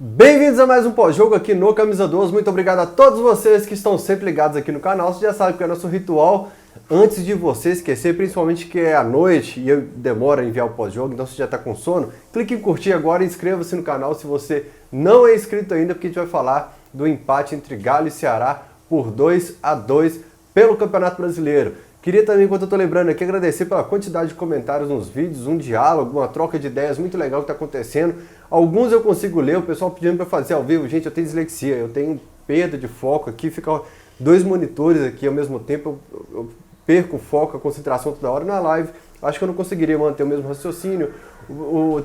Bem-vindos a mais um pós-jogo aqui no Camisa 12. Muito obrigado a todos vocês que estão sempre ligados aqui no canal. Você já sabe que é nosso ritual antes de você esquecer, principalmente que é à noite e demora a enviar o pós-jogo, então você já está com sono. Clique em curtir agora e inscreva-se no canal se você não é inscrito ainda, porque a gente vai falar do empate entre Galo e Ceará por 2-2 pelo Campeonato Brasileiro. Queria também, enquanto eu estou lembrando aqui, agradecer pela quantidade de comentários nos vídeos, um diálogo, uma troca de ideias muito legal que está acontecendo. Alguns eu consigo ler, o pessoal pedindo para fazer ao vivo. Gente, eu tenho dislexia, eu tenho perda de foco aqui, fica dois monitores aqui ao mesmo tempo, eu perco o foco, a concentração toda hora na live. Acho que eu não conseguiria manter o mesmo raciocínio.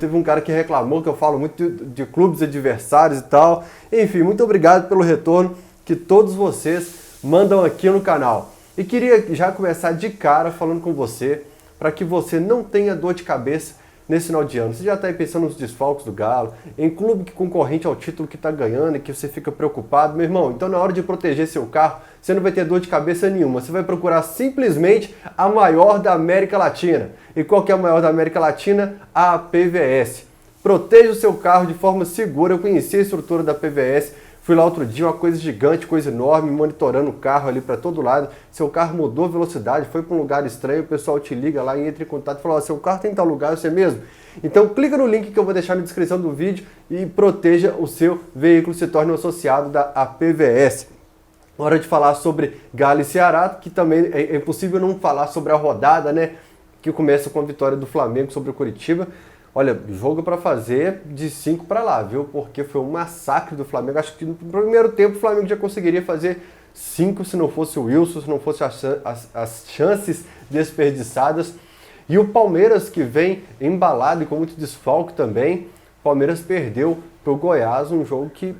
Teve um cara que reclamou que eu falo muito de clubes adversários e tal. Enfim, muito obrigado pelo retorno que todos vocês mandam aqui no canal. E queria já começar de cara falando com você, para que você não tenha dor de cabeça nesse final de ano. Você já está aí pensando nos desfalques do Galo, em clube que concorrente ao título que está ganhando e que você fica preocupado. Meu irmão, então na hora de proteger seu carro, você não vai ter dor de cabeça nenhuma. Você vai procurar simplesmente a maior da América Latina. E qual que é a maior da América Latina? A PVS. Proteja o seu carro de forma segura. Eu conheci a estrutura da PVS. Fui lá outro dia, uma coisa gigante, coisa enorme, monitorando o carro ali para todo lado. Seu carro mudou velocidade, foi para um lugar estranho, o pessoal te liga lá e entra em contato e fala: "Ó, seu carro tem tal lugar, você mesmo?" Então clica no link que eu vou deixar na descrição do vídeo e proteja o seu veículo, se torne um associado da PVS. Hora de falar sobre Galo e Ceará, que também é impossível não falar sobre a rodada, né? Que começa com a vitória do Flamengo sobre o Curitiba. Olha, jogo para fazer de 5 para lá, viu? Porque foi um massacre do Flamengo. Acho que no primeiro tempo o Flamengo já conseguiria fazer 5 se não fosse o Wilson, se não fosse as chances desperdiçadas. E o Palmeiras, que vem embalado e com muito desfalque também. O Palmeiras perdeu para o Goiás, um jogo que,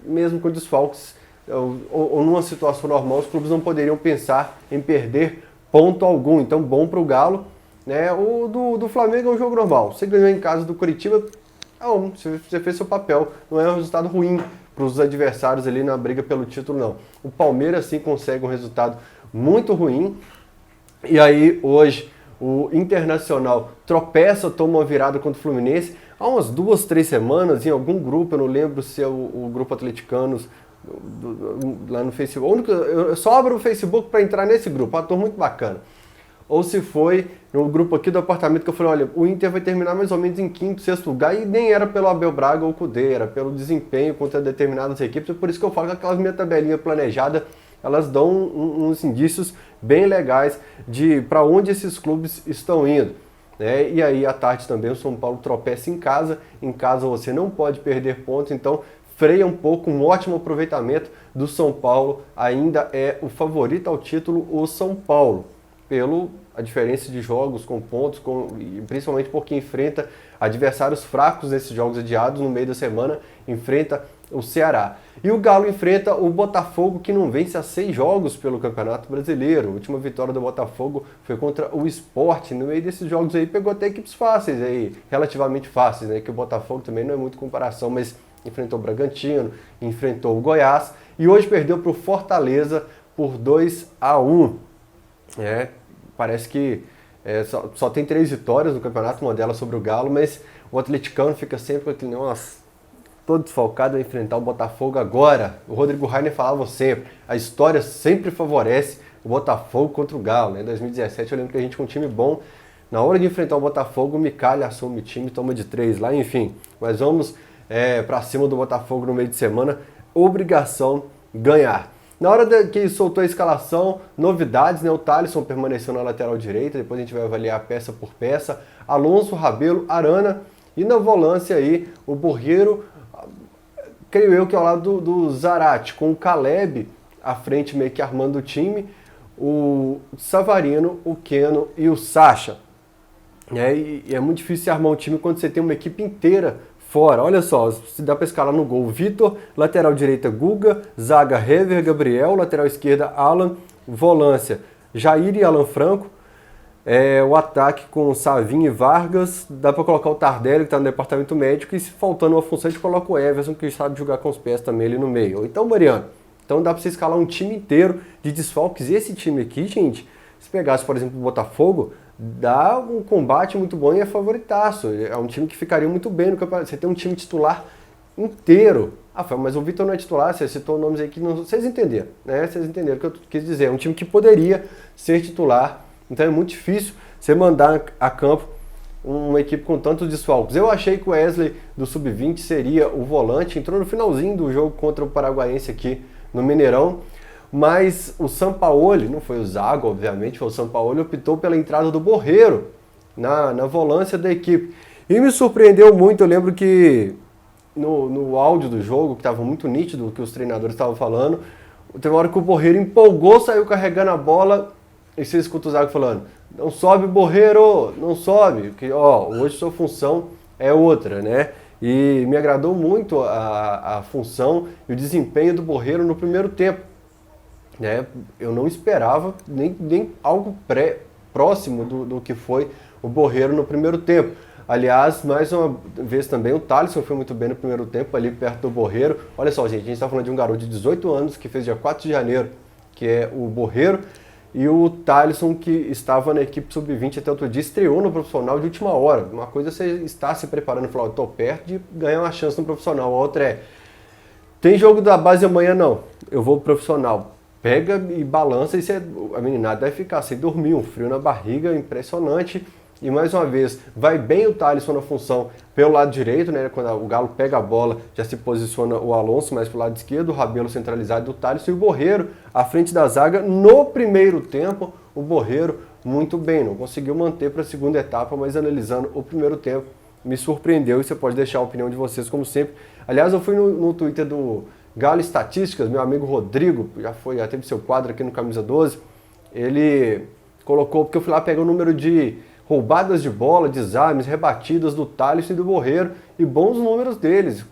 mesmo com desfalques, ou numa situação normal, os clubes não poderiam pensar em perder ponto algum. Então, bom para o Galo. Né? O do Flamengo é um jogo normal. Você ganhou em casa do Curitiba, você fez seu papel. Não é um resultado ruim para os adversários ali na briga pelo título, não. O Palmeiras sim consegue um resultado muito ruim. E aí hoje o Internacional tropeça, toma uma virada contra o Fluminense. Há umas 2, 3 semanas, em algum grupo, eu não lembro se é o grupo Atleticanos, lá no Facebook. Eu só abro o Facebook para entrar nesse grupo, ator muito bacana. Ou se foi no grupo aqui do apartamento que eu falei: olha, o Inter vai terminar mais ou menos em 5º, 6º lugar, e nem era pelo Abel Braga ou Cudê, era pelo desempenho contra determinadas equipes. Por isso que eu falo que aquelas minha tabelinha planejada, elas dão uns indícios bem legais de para onde esses clubes estão indo. Né? E aí à tarde também o São Paulo tropeça em casa você não pode perder pontos, então freia um pouco, um ótimo aproveitamento do São Paulo, ainda é o favorito ao título, o São Paulo. Pela diferença de jogos, com pontos, e principalmente porque enfrenta adversários fracos nesses jogos adiados no meio da semana, enfrenta o Ceará. E o Galo enfrenta o Botafogo, que não vence há 6 jogos pelo Campeonato Brasileiro. A última vitória do Botafogo foi contra o Sport. No meio desses jogos aí pegou até equipes fáceis, aí, relativamente fáceis, né? Que o Botafogo também não é muito comparação, mas enfrentou o Bragantino, enfrentou o Goiás e hoje perdeu para o Fortaleza por 2-1. Parece que só tem 3 vitórias no campeonato, uma delas sobre o Galo, mas o atleticano fica sempre com aquele: nossa, todo desfalcado, vai enfrentar o Botafogo agora. O Rodrigo Rainer falava sempre: a história sempre favorece o Botafogo contra o Galo. Né? Em 2017 eu lembro que a gente com um time bom, na hora de enfrentar o Botafogo, o Micalha assume o time, toma de 3 lá, enfim. Mas vamos para cima do Botafogo no meio de semana, obrigação ganhar. Na hora que soltou a escalação, novidades, né? O Thalisson permaneceu na lateral direita, depois a gente vai avaliar peça por peça. Alonso, Rabelo, Arana, e na volância aí o Borreiro, creio eu que ao lado do Zarate, com o Caleb à frente meio que armando o time, o Savarino, o Keno e o Sacha. E é muito difícil armar um time quando você tem uma equipe inteira fora. Olha só, se dá para escalar no gol: Vitor, lateral direita Guga, zaga Hever, Gabriel, lateral esquerda Alan, volância Jair e Alan Franco, o ataque com Savinho e Vargas, dá para colocar o Tardelli, que está no departamento médico, e se faltando uma função a gente coloca o Everson, que sabe jogar com os pés também ali no meio. Então, Mariano, dá para você escalar um time inteiro de desfalques. Esse time aqui, gente, se pegasse, por exemplo, o Botafogo, dá um combate muito bom e é favoritaço. É um time que ficaria muito bem no campeonato. Você tem um time titular inteiro. Rafael, mas o Vitor não é titular, você citou nomes aí que não... Vocês entenderam, né? Vocês entenderam o que eu quis dizer. É um time que poderia ser titular, então é muito difícil você mandar a campo uma equipe com tantos desfalques. Eu achei que o Wesley do Sub-20 seria o volante, entrou no finalzinho do jogo contra o Paraguaiense aqui no Mineirão, mas o Sampaoli, não foi o Zago, obviamente, foi o Sampaoli, optou pela entrada do Borreiro na volância da equipe. E me surpreendeu muito, eu lembro que no áudio do jogo, que estava muito nítido o que os treinadores estavam falando, teve uma hora que o Borreiro empolgou, saiu carregando a bola, e você escuta o Zago falando, não sobe, Borreiro, não sobe, porque hoje sua função é outra, né? E me agradou muito a função e o desempenho do Borreiro no primeiro tempo, né? Eu não esperava nem algo próximo do que foi o Borreiro no primeiro tempo. Aliás, mais uma vez também, o Thalisson foi muito bem no primeiro tempo, ali perto do Borreiro. Olha só, gente, a gente está falando de um garoto de 18 anos, que fez dia 4 de janeiro, que é o Borreiro, e o Thalisson, que estava na equipe sub-20 até outro dia, estreou no profissional de última hora. Uma coisa é você estar se preparando e falar, eu estou perto de ganhar uma chance no profissional. A outra é, tem jogo da base amanhã? Não, eu vou pro profissional. Pega e balança e a meninada vai ficar sem dormir, um frio na barriga impressionante. E mais uma vez, vai bem o Thalisson na função pelo lado direito, né? Quando o Galo pega a bola, já se posiciona o Alonso mais pro lado esquerdo, o Rabelo centralizado do Thalisson e o Borreiro à frente da zaga. No primeiro tempo, o Borreiro muito bem, não conseguiu manter para a segunda etapa, mas analisando o primeiro tempo, me surpreendeu e você pode deixar a opinião de vocês como sempre. Aliás, eu fui no Twitter do Galo Estatísticas, meu amigo Rodrigo, já teve seu quadro aqui no Camisa 12, ele colocou, porque eu fui lá pegar o número de roubadas de bola, desarmes, rebatidas do Thalisson e do Borreiro e bons números deles,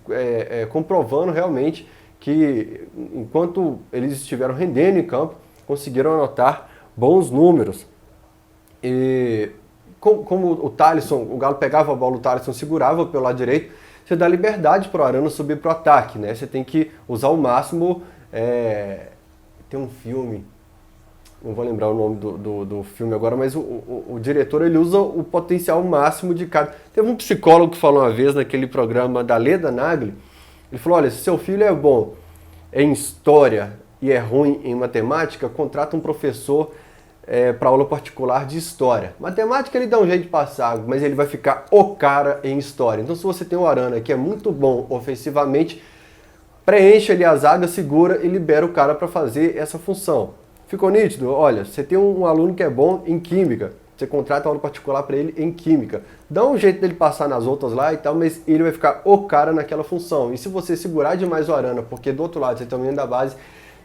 comprovando realmente que enquanto eles estiveram rendendo em campo, conseguiram anotar bons números. E como o Thalisson, o Galo pegava a bola, o Thalisson segurava pelo lado direito, você dá liberdade para o Arana subir para o ataque, né? Você tem que usar o máximo. Tem um filme, não vou lembrar o nome do filme agora, mas o diretor ele usa o potencial máximo de cada. Teve um psicólogo que falou uma vez naquele programa da Leda Nagli, ele falou, olha, se seu filho é bom em história e é ruim em matemática, contrata um professor para aula particular de história. Matemática ele dá um jeito de passar, mas ele vai ficar o cara em história. Então se você tem o Arana que é muito bom ofensivamente, preenche ali a zaga, segura e libera o cara para fazer essa função. Ficou nítido? Olha, você tem um aluno que é bom em química, você contrata aula particular para ele em química. Dá um jeito dele passar nas outras lá e tal, mas ele vai ficar o cara naquela função. E se você segurar demais o Arana, porque do outro lado você tem o menino da base,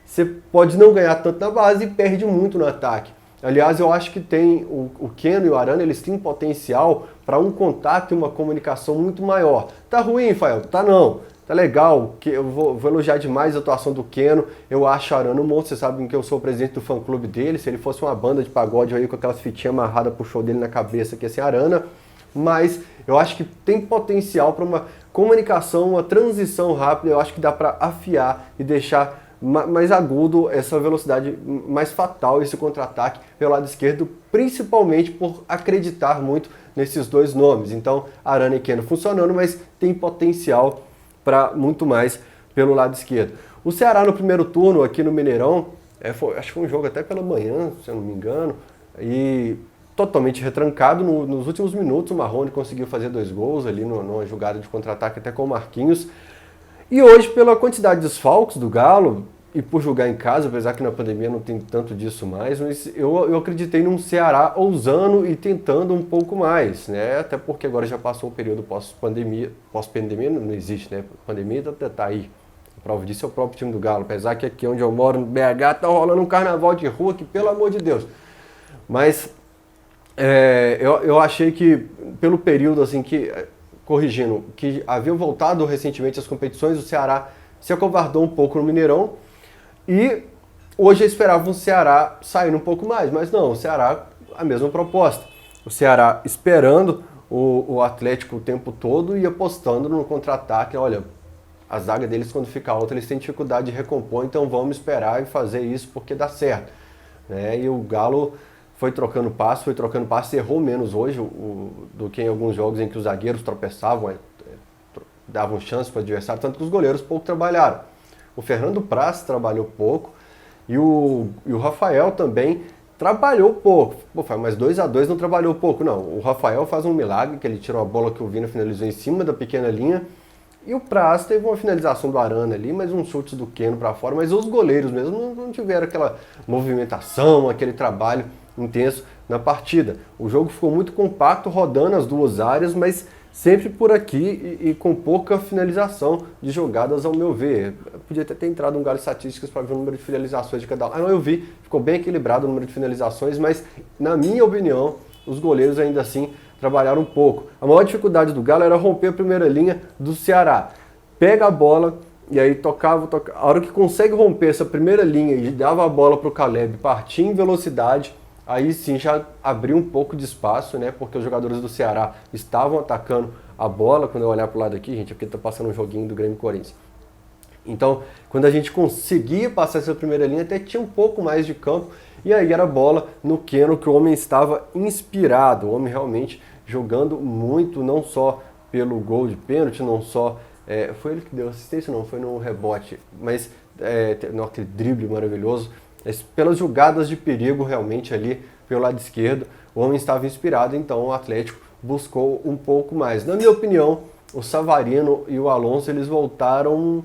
você pode não ganhar tanto na base e perde muito no ataque. Aliás, eu acho que tem o Keno e o Arana, eles têm potencial para um contato e uma comunicação muito maior. Tá ruim, Fael? Tá não. Tá legal, eu vou elogiar demais a atuação do Keno, eu acho o Arana um monstro, vocês sabem que eu sou o presidente do fã-clube dele, se ele fosse uma banda de pagode aí com aquelas fitinhas amarradas pro show dele na cabeça, que ia ser Arana, mas eu acho que tem potencial para uma comunicação, uma transição rápida, eu acho que dá para afiar e deixar mais agudo essa velocidade mais fatal, esse contra-ataque pelo lado esquerdo, principalmente por acreditar muito nesses dois nomes. Então, Arana e Keno funcionando, mas tem potencial para muito mais pelo lado esquerdo. O Ceará no primeiro turno aqui no Mineirão, acho que foi um jogo até pela manhã, se eu não me engano, e totalmente retrancado. Nos últimos minutos o Marrone conseguiu fazer 2 gols ali numa jogada de contra-ataque até com o Marquinhos. E hoje, pela quantidade de desfalques do Galo, e por jogar em casa, apesar que na pandemia não tem tanto disso mais, mas eu acreditei num Ceará ousando e tentando um pouco mais, né? Até porque agora já passou o período pós-pandemia não existe, né? A pandemia tá aí. A prova disso é o próprio time do Galo, apesar que aqui onde eu moro, no BH, tá rolando um carnaval de rua que, pelo amor de Deus. Mas eu achei que, pelo período, assim, corrigindo, que haviam voltado recentemente as competições, o Ceará se acovardou um pouco no Mineirão, e hoje eu esperava o Ceará saindo um pouco mais, mas não, o Ceará, a mesma proposta. O Ceará esperando o Atlético o tempo todo e apostando no contra-ataque. Olha, a zaga deles quando fica alta, eles têm dificuldade de recompor, então vamos esperar e fazer isso porque dá certo. Né? E o Galo foi trocando passe, errou menos hoje do que em alguns jogos em que os zagueiros tropeçavam, davam chance para o adversário, tanto que os goleiros pouco trabalharam. O Fernando Praz trabalhou pouco e o Rafael também trabalhou pouco. Pô, mas 2-2 não trabalhou pouco, não. O Rafael faz um milagre, que ele tirou a bola que o Vina finalizou em cima da pequena linha. E o Praz teve uma finalização do Arana ali, mas um chute do Keno para fora. Mas os goleiros mesmo não tiveram aquela movimentação, aquele trabalho intenso na partida. O jogo ficou muito compacto, rodando as duas áreas, mas sempre por aqui e com pouca finalização de jogadas, ao meu ver. Eu podia até ter entrado um galho de estatísticas para ver o número de finalizações de cada um. Ah, não, eu vi, ficou bem equilibrado o número de finalizações, mas na minha opinião, os goleiros ainda assim trabalharam um pouco. A maior dificuldade do Galo era romper a primeira linha do Ceará. Pega a bola e aí tocava. A hora que consegue romper essa primeira linha e dava a bola para o Caleb partir em velocidade, aí sim já abriu um pouco de espaço, né? Porque os jogadores do Ceará estavam atacando a bola. Quando eu olhar para o lado aqui, gente, aqui está passando um joguinho do Grêmio Corinthians. Então, quando a gente conseguia passar essa primeira linha, até tinha um pouco mais de campo. E aí era bola no Keno, que o homem estava inspirado. O homem realmente jogando muito, não só pelo gol de pênalti, não só... foi ele que deu assistência? Não, foi no rebote. Mas, aquele drible maravilhoso. Pelas jogadas de perigo realmente ali pelo lado esquerdo, o homem estava inspirado, então o Atlético buscou um pouco mais. Na minha opinião, o Savarino e o Alonso, eles voltaram,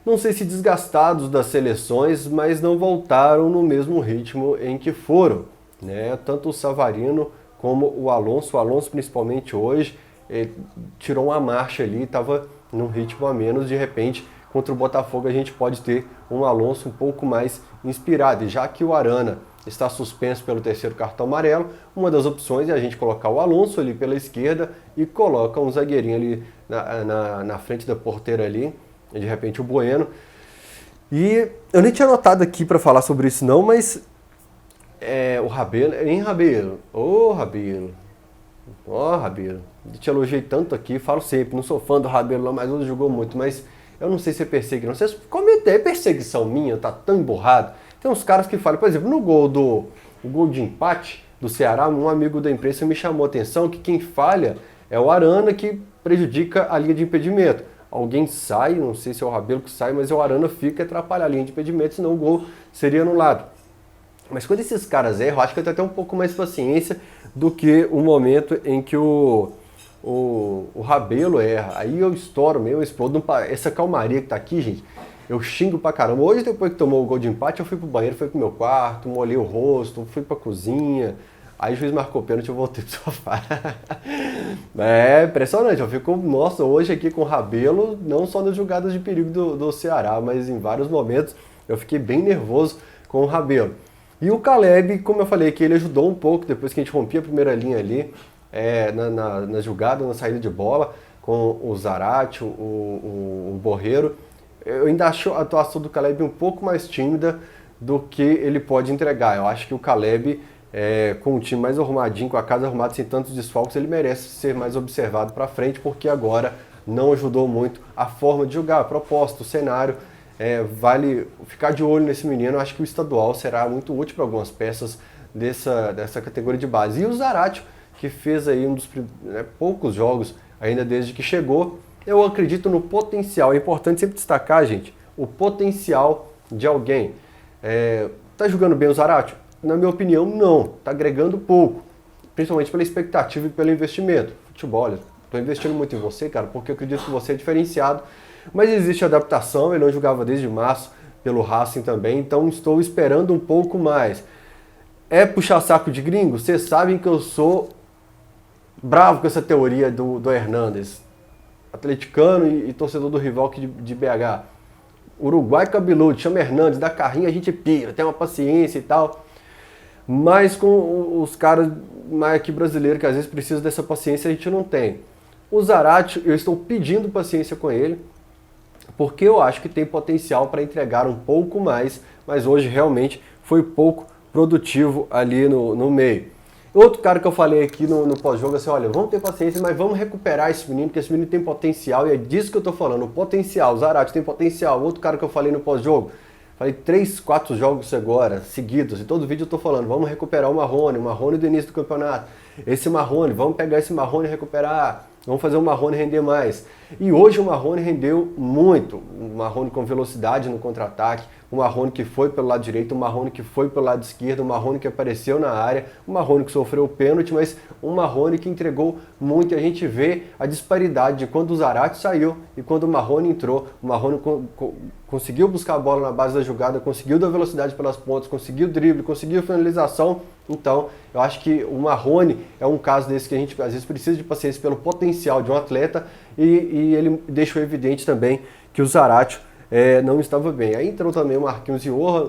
não sei se desgastados das seleções, mas não voltaram no mesmo ritmo em que foram, né? Tanto o Savarino como o Alonso principalmente hoje, tirou uma marcha ali, estava num ritmo a menos, de repente contra o Botafogo a gente pode ter um Alonso um pouco mais inspirado. E já que o Arana está suspenso pelo terceiro cartão amarelo, uma das opções é a gente colocar o Alonso ali pela esquerda e coloca um zagueirinho ali na frente da porteira ali, e de repente o Bueno. E eu nem tinha anotado aqui para falar sobre isso não, mas o Rabelo, hein, Rabelo? Ô, Rabelo. Ó, Rabelo. Eu te elogiei tanto aqui, falo sempre, não sou fã do Rabelo, mas hoje jogou muito, mas eu não sei se é perseguição. Vocês comentem, é perseguição minha, tá tão emburrado. Tem uns caras que falam, por exemplo, no gol de empate do Ceará, um amigo da imprensa me chamou a atenção que quem falha é o Arana, que prejudica a linha de impedimento. Alguém sai, não sei se é o Rabelo que sai, mas o Arana fica e atrapalha a linha de impedimento, senão o gol seria anulado. Mas quando esses caras erram, acho que eu tenho até um pouco mais de paciência do que o momento em que o Rabelo erra. Aí eu estouro, eu explodo. Essa calmaria que tá aqui, gente, eu xingo pra caramba. Hoje, depois que tomou o gol de empate, eu fui pro banheiro, fui pro meu quarto, molhei o rosto, fui pra cozinha. Aí o juiz marcou pênalti, eu voltei pro sofá. É impressionante, eu fico, nossa, hoje aqui com o Rabelo, não só nas jogadas de perigo do Ceará, mas em vários momentos eu fiquei bem nervoso com o Rabelo. E o Caleb, como eu falei, que ele ajudou um pouco depois que a gente rompia a primeira linha ali, na jogada, na saída de bola, com o Zarate, o Borreiro. Eu ainda acho a atuação do Caleb um pouco mais tímida do que ele pode entregar. Eu acho que o Caleb, com o time mais arrumadinho, com a casa arrumada, sem tantos desfalques, ele merece ser mais observado para frente, porque agora não ajudou muito a forma de jogar, a proposta, o cenário. Vale ficar de olho nesse menino. Eu acho que o estadual será muito útil para algumas peças dessa categoria de base. E o Zarate, que fez aí um dos poucos jogos ainda desde que chegou, eu acredito no potencial. É importante sempre destacar, gente, o potencial de alguém. Tá jogando bem o Zarate? Na minha opinião, não. Tá agregando pouco, principalmente pela expectativa e pelo investimento. Futebol, tô investindo muito em você, cara, porque eu acredito que você é diferenciado. Mas existe adaptação, ele não jogava desde março pelo Racing também, então estou esperando um pouco mais. É puxar saco de gringo? Vocês sabem que eu sou bravo com essa teoria do Hernandes, atleticano e torcedor do rival aqui de BH. Uruguai cabeludo, chama Hernandes, dá carrinho, a gente pira, tem uma paciência e tal. Mas com os caras mais aqui brasileiros, que às vezes precisam dessa paciência, a gente não tem. O Zarate, eu estou pedindo paciência com ele, porque eu acho que tem potencial para entregar um pouco mais, mas hoje realmente foi pouco produtivo ali no meio. Outro cara que eu falei aqui no pós-jogo, assim, olha, vamos ter paciência, mas vamos recuperar esse menino, porque esse menino tem potencial, e é disso que eu tô falando, o potencial. O Zarate tem potencial. Outro cara que eu falei no pós-jogo, falei 3, 4 jogos agora, seguidos, e todo vídeo eu tô falando, vamos recuperar o Marrone do início do campeonato. Esse Marrone, vamos pegar esse Marrone e recuperar. vamos fazer o Marrone render mais. E hoje o Marrone rendeu muito, o Marrone com velocidade no contra-ataque, o Marrone que foi pelo lado direito, o Marrone que foi pelo lado esquerdo, o Marrone que apareceu na área, o Marrone que sofreu o pênalti, mas um Marrone que entregou muito. E a gente vê a disparidade de quando o Zarate saiu e quando o Marrone entrou. O Marrone conseguiu buscar a bola na base da jogada, conseguiu dar velocidade pelas pontas, conseguiu drible, conseguiu finalização. Então, eu acho que o Marrone é um caso desse que a gente às vezes precisa de paciência pelo potencial de um atleta e ele deixou evidente também que o Zarate não estava bem. Aí entrou também o Marquinhos e Johan.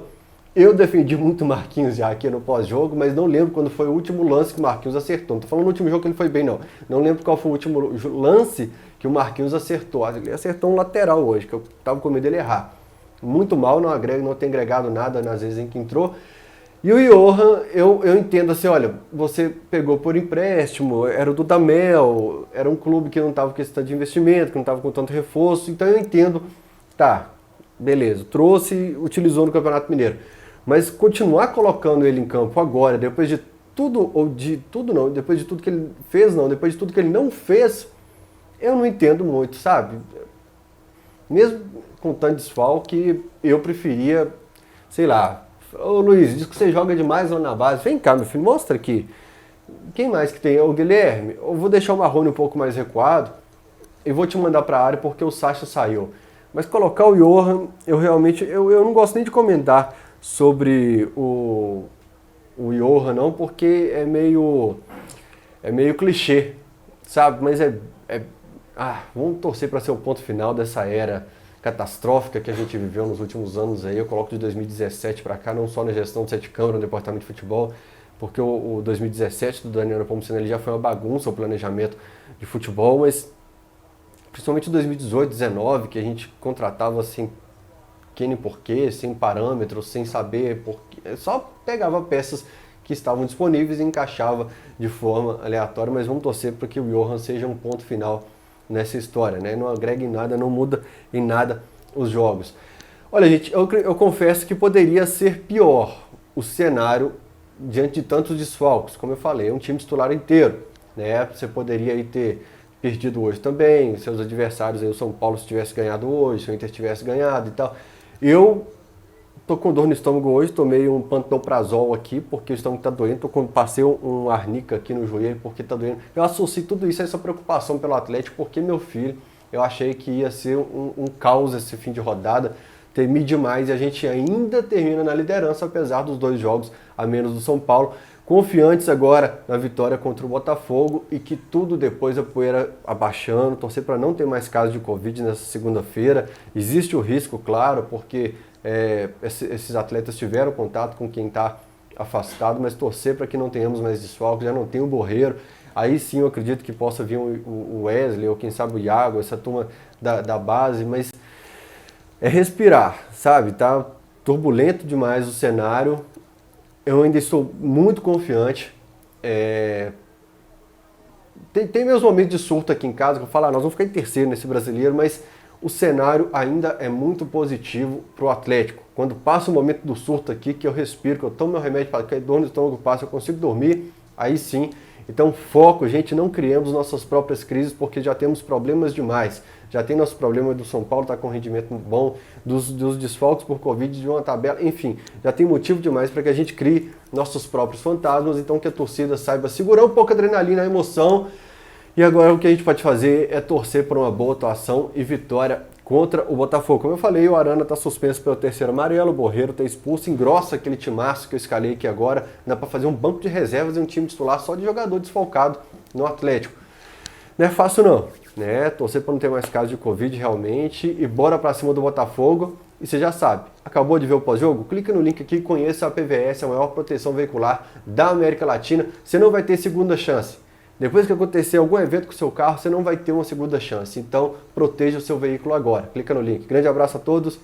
Eu defendi muito o Marquinhos já aqui no pós-jogo, mas não lembro quando foi o último lance que o Marquinhos acertou. Não tô falando no último jogo que ele foi bem, não. Não lembro qual foi o último lance que o Marquinhos acertou. Ele acertou um lateral hoje, que eu tava com medo dele errar. Muito mal, não tem agregado nada nas vezes em que entrou. E o Johan, eu entendo assim, olha, você pegou por empréstimo, era o Dudamel, era um clube que não estava com esse tanto de investimento, que não estava com tanto reforço, então eu entendo, tá, beleza, trouxe, utilizou no Campeonato Mineiro. Mas continuar colocando ele em campo agora, depois de tudo, ou de tudo não, depois de tudo que ele fez não, depois de tudo que ele não fez, eu não entendo muito, sabe? Mesmo com tanto desfalque, eu preferia, sei lá, ô Luiz, diz que você joga demais lá na base. Vem cá, meu filho, mostra aqui. Quem mais que tem? O Guilherme. Eu vou deixar o Marrone um pouco mais recuado e vou te mandar para a área porque o Sacha saiu. Mas colocar o Johan, eu realmente, eu não gosto nem de comentar sobre o Johan não, porque é meio clichê, sabe? Mas vamos torcer para ser o ponto final dessa era catastrófica que a gente viveu nos últimos anos aí. Eu coloco de 2017 para cá, não só na gestão do Sete Câmara, no departamento de futebol, porque o 2017 do Daniel Nepomuceno ele já foi uma bagunça o planejamento de futebol, mas principalmente 2018, 2019, que a gente contratava assim, quem nem porquê, sem parâmetros, sem saber porquê, só pegava peças que estavam disponíveis e encaixava de forma aleatória, mas vamos torcer para que o Johan seja um ponto final nessa história, né? Não agrega em nada, não muda em nada os jogos. Olha, gente, eu confesso que poderia ser pior o cenário diante de tantos desfalques. Como eu falei, é um time titular inteiro, né? Você poderia aí ter perdido hoje também, seus adversários aí, o São Paulo se tivesse ganhado hoje, se o Inter tivesse ganhado e tal. Eu tô com dor no estômago hoje, tomei um pantoprazol aqui porque o estômago tá doendo, passei um arnica aqui no joelho porque tá doendo. Eu associei tudo isso a essa preocupação pelo Atlético porque meu filho, eu achei que ia ser um caos esse fim de rodada, temi demais e a gente ainda termina na liderança apesar dos 2 jogos a menos do São Paulo. Confiantes agora na vitória contra o Botafogo e que tudo depois a poeira abaixando, torcer para não ter mais casos de Covid nessa segunda-feira. Existe o risco, claro, porque esses atletas tiveram contato com quem está afastado, mas torcer para que não tenhamos mais desfalques, já não tem o Borreiro. Aí sim eu acredito que possa vir o Wesley ou quem sabe o Iago, essa turma da base, mas é respirar, sabe? Tá turbulento demais o cenário. Eu ainda estou muito confiante. Tem meus momentos de surto aqui em casa, que eu falo, nós vamos ficar em terceiro nesse brasileiro, mas o cenário ainda é muito positivo para o Atlético. Quando passa o momento do surto aqui, que eu respiro, que eu tomo meu remédio para que a dor no estômago passe, eu consigo dormir, aí sim. Então foco, gente, não criemos nossas próprias crises, porque já temos problemas demais. Já tem nosso problema do São Paulo estar com rendimento bom, dos desfalques por Covid, de uma tabela, enfim, já tem motivo demais para que a gente crie nossos próprios fantasmas, então que a torcida saiba segurar um pouco a adrenalina, a emoção. E agora o que a gente pode fazer é torcer por uma boa atuação e vitória contra o Botafogo. Como eu falei, o Arana está suspenso pelo 3º amarelo, o Borreiro está expulso, engrossa aquele timaço que eu escalei aqui agora, dá para fazer um banco de reservas e um time titular só de jogador desfalcado no Atlético. Não é fácil não, né? Torcer para não ter mais casos de Covid realmente e bora para cima do Botafogo. E você já sabe, acabou de ver o pós-jogo? Clica no link aqui e conheça a PVS, a maior proteção veicular da América Latina. Você não vai ter segunda chance. Depois que acontecer algum evento com o seu carro, você não vai ter uma segunda chance. Então, proteja o seu veículo agora. Clica no link. Grande abraço a todos.